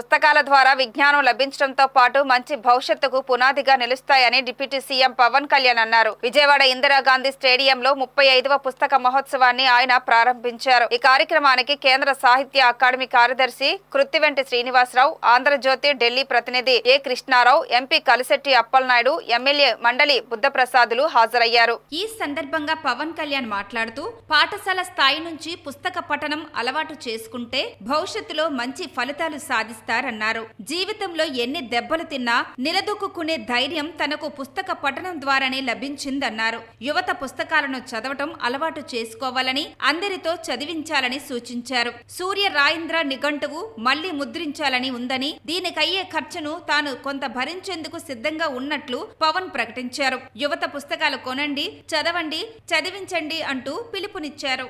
పుస్తకాల ద్వారా విజ్ఞానం లభించడంతో పాటు మంచి భవిష్యత్తుకు పునాదిగా నిలుస్తాయని డిప్యూటీ సీఎం పవన్ కళ్యాణ్ అన్నారు. విజయవాడ ఇందిరాగాంధీ స్టేడియంలో 35వ పుస్తక మహోత్సవాన్ని ఆయన ప్రారంభించారు. ఈ కార్యక్రమానికి కేంద్ర సాహిత్య అకాడమీ కార్యదర్శి కృత్తివెంటి శ్రీనివాసరావు, ఆంధ్రజ్యోతి ఢిల్లీ ప్రతినిధి ఏ కృష్ణారావు, ఎంపీ కలిశెట్టి అప్పలనాయుడు, ఎమ్మెల్యే మండలి బుద్ధప్రసాదులు హాజరయ్యారు. ఈ సందర్భంగా పవన్ కళ్యాణ్ మాట్లాడుతూ, పాఠశాల స్థాయి నుంచి పుస్తక పఠనం అలవాటు చేసుకుంటే భవిష్యత్తులో మంచి ఫలితాలు సాధిస్తారన్నారు. జీవితంలో ఎన్ని దెబ్బలు తిన్నా నిలదొక్కునే ధైర్యం తనకు పుస్తక పఠనం ద్వారానే లభించిందన్నారు. యువత పుస్తకాలను చదవటం అలవాటు చేసుకోవాలని, అందరితో చదివించాలని సూచించారు. సూర్య రాయింద్ర నిఘంటువు మళ్లీ ముద్రించాలని ఉందని, దీనికయ్యే ఖర్చును తాను కొంత భరించేందుకు సిద్ధంగా ఉన్నట్లు పవన్ ప్రకటించారు. యువత పుస్తకాలు కొనండి, చదవండి, చదివించండి అంటూ పిలుపునిచ్చారు.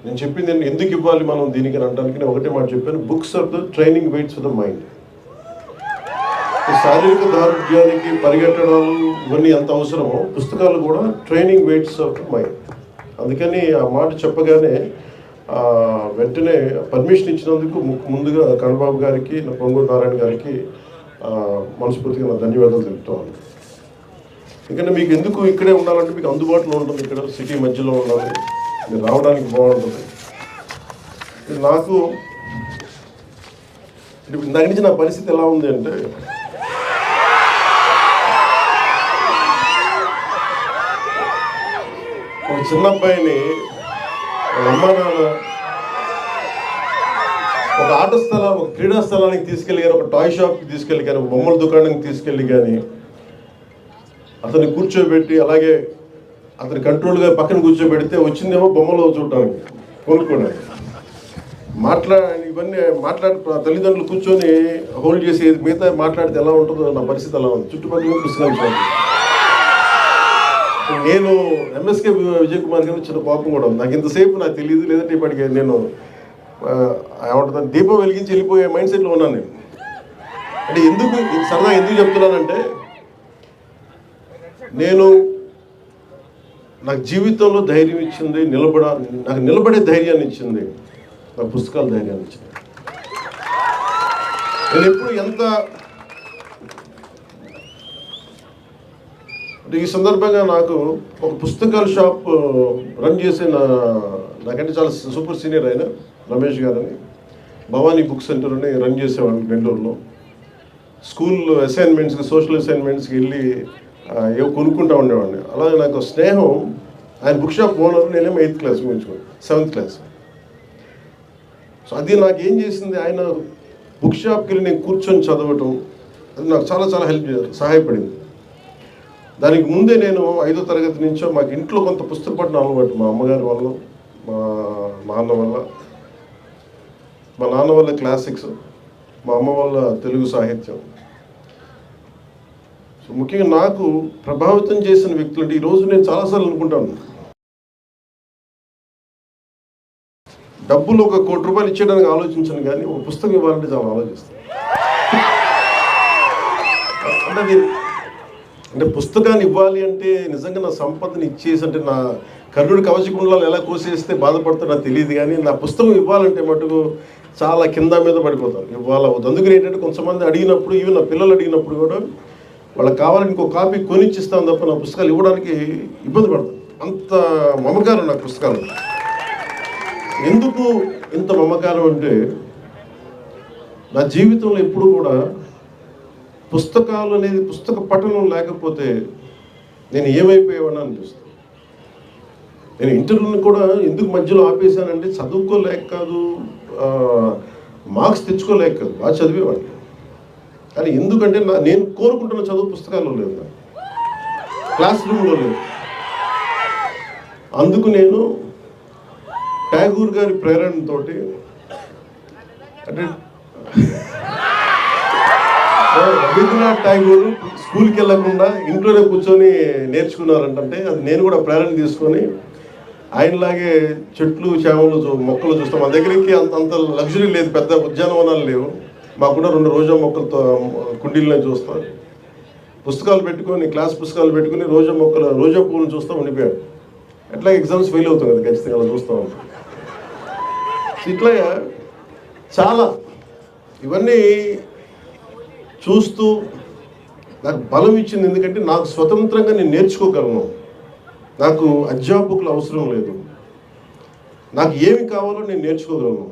నేను చెప్పింది ఎందుకు ఇవ్వాలి మనం దీనికి అనడానికి నేను ఒకటే మాట చెప్పాను. Books are the training weights for the mind. శారీరక దారుఢ్యానికి పరిగెట్టడాలు ఇవన్నీ ఎంత అవసరమో పుస్తకాలు కూడా training weights of the mind. అందుకని ఆ మాట చెప్పగానే వెంటనే పర్మిషన్ ఇచ్చినందుకు ముందుగా కన్నబాబు గారికి, పొంగూరు నారాయణ గారికి మనస్ఫూర్తిగా నా ధన్యవాదాలు తెలుపుతాను. ఎందుకంటే మీకు ఎందుకు ఇక్కడే ఉండాలంటే మీకు అందుబాటులో ఉంటుంది, ఇక్కడ సిటీ మధ్యలో ఉండాలి, మీరు రావడానికి బాగుంటుంది. నాకు ఇందాక నుంచి నా పరిస్థితి ఎలా ఉంది అంటే, ఒక చిన్న అబ్బాయిని అమ్మ నాన్న ఒక ఆట స్థలం, ఒక క్రీడా స్థలానికి తీసుకెళ్ళి కానీ, ఒక టాయ్ షాప్కి తీసుకెళ్ళి కానీ, ఒక బొమ్మల దుకాణానికి తీసుకెళ్ళి కానీ అతన్ని కూర్చోబెట్టి అలాగే అతని కంట్రోల్గా పక్కన కూర్చోబెడితే వచ్చిందేమో బొమ్మలు చూడటానికి, కొనుక్కోడానికి. ఇవన్నీ తల్లిదండ్రులు కూర్చొని హోల్డ్ చేసి మిగతా మాట్లాడితే ఎలా ఉంటుందో నా పరిస్థితి అలా ఉంది. చుట్టుపక్కల పుస్తకాలు నేను ఎంఎస్కే విజయ్ కుమార్ గారు చిన్న కోపం కూడా ఉంది. నాకు ఇంతసేపు నాకు తెలియదు, లేదంటే ఇప్పటికే నేను ఏమంటుందని దీపం వెలిగించి వెళ్ళిపోయే మైండ్ సెట్లో ఉన్నాను నేను. అంటే ఎందుకు సరదా ఎందుకు చెప్తున్నానంటే, నాకు జీవితంలో ధైర్యం ఇచ్చింది, నాకు నిలబడే ధైర్యాన్ని ఇచ్చింది నాకు పుస్తకాల ధైర్యాన్ని ఇచ్చింది. నేను ఎప్పుడు ఈ సందర్భంగా నాకు ఒక పుస్తకాల షాప్ రన్ చేసే నాకంటే చాలా సూపర్ సీనియర్ అయిన రమేష్ గారని భవానీ బుక్ సెంటర్ అని రన్ చేసేవాళ్ళు నెల్లూరులో. స్కూల్ అసైన్మెంట్స్కి, సోషల్ అసైన్మెంట్స్కి వెళ్ళి ఏవో కొనుక్కుంటా ఉండేవాడిని. అలాగే నాకు స్నేహం, ఆయన బుక్ షాప్ ఓనర్, నేనేమో 8th class ముగించుకోండి, 7th class. So అది నాకు ఏం చేసింది, ఆయన బుక్ షాప్కి వెళ్ళి నేను కూర్చొని చదవటం, అది నాకు చాలా చాలా సహాయపడింది. దానికి ముందే నేను 5వ తరగతి నుంచో మాకు ఇంట్లో కొంత పుస్తక పఠనం అలవాటు. మా అమ్మగారి వల్ల, మా నాన్న వల్ల క్లాసిక్స్, మా అమ్మ వల్ల తెలుగు సాహిత్యం. సో ముఖ్యంగా నాకు ప్రభావితం చేసిన వ్యక్తులు అంటే, ఈరోజు నేను చాలాసార్లు అనుకుంటాను, డబ్బులు 1 కోటి రూపాయలు ఇచ్చేయడానికి ఆలోచించను, కానీ ఒక పుస్తకం ఇవ్వాలంటే చాలా ఆలోచిస్తాను. అంటే పుస్తకాన్ని ఇవ్వాలి అంటే నిజంగా నా సంపదను ఇచ్చేసి, అంటే నా కర్ణుడి కవచకుండలాలు ఎలా కోసేస్తే బాధపడుతుందో నాకు తెలియదు, కానీ నా పుస్తకం ఇవ్వాలంటే మటుకు చాలా కింద మీద పడిపోతాను, ఇవ్వాలవుతుంది. అందుకని ఏంటంటే కొంతమంది అడిగినప్పుడు, ఈవెన్ నా పిల్లలు అడిగినప్పుడు కూడా వాళ్ళకి కావాలని ఇంకో కాపీ కొనిచ్చిస్తాను తప్ప నా పుస్తకాలు ఇవ్వడానికి ఇబ్బంది పడతాను. అంత మమకారం నాకు పుస్తకాలు. ఎందుకు ఇంత మమకారం అంటే, నా జీవితంలో ఎప్పుడు కూడా పుస్తకాలు అనేది, పుస్తక పఠనం లేకపోతే నేను ఏమైపోయేవాడిని అనిపిస్తుంది. నేను ఇంటర్వ్యూని కూడా ఎందుకు మధ్యలో ఆపేశానంటే, చదువుకోలేక కాదు, మార్క్స్ తెచ్చుకోలేక కాదు, బాగా చదివేవాడిని. కానీ ఎందుకంటే నేను కోరుకుంటున్న చదువు పుస్తకాల్లో లేదు, క్లాస్ రూమ్లో లేదు. అందుకు నేను ట్యాగూర్ గారి ప్రేరణతో, అంటే రవీంద్రనాథ్ ట్యాగూర్ స్కూల్కి వెళ్ళకుండా ఇంట్లోనే కూర్చొని నేర్చుకున్నారంటే, అది నేను కూడా ప్రేరణ తీసుకొని ఆయనలాగే చెట్లు, చేమలు, మొక్కలు చూస్తాం. మన దగ్గరికి అంత లగ్జరీ లేదు, పెద్ద ఉద్యానవనాలు లేవు. మాకుండా 2 రోజా మొక్కలతో కుండీలనే చూస్తాం. పుస్తకాలు పెట్టుకొని, క్లాస్ పుస్తకాలు పెట్టుకుని రోజా పువ్వులను చూస్తూ ఉండిపోయాడు. ఎట్లా ఎగ్జామ్స్ ఫెయిల్ అవుతాం కదా, ఖచ్చితంగా అలా చూస్తూ ఉంటాం. ఇట్లా చాలా ఇవన్నీ చూస్తూ నాకు బలం ఇచ్చింది. ఎందుకంటే నాకు స్వతంత్రంగా నేను నేర్చుకోగలను, నాకు అధ్యాపకులు అవసరం లేదు, నాకు ఏమి కావాలో నేను నేర్చుకోగలను.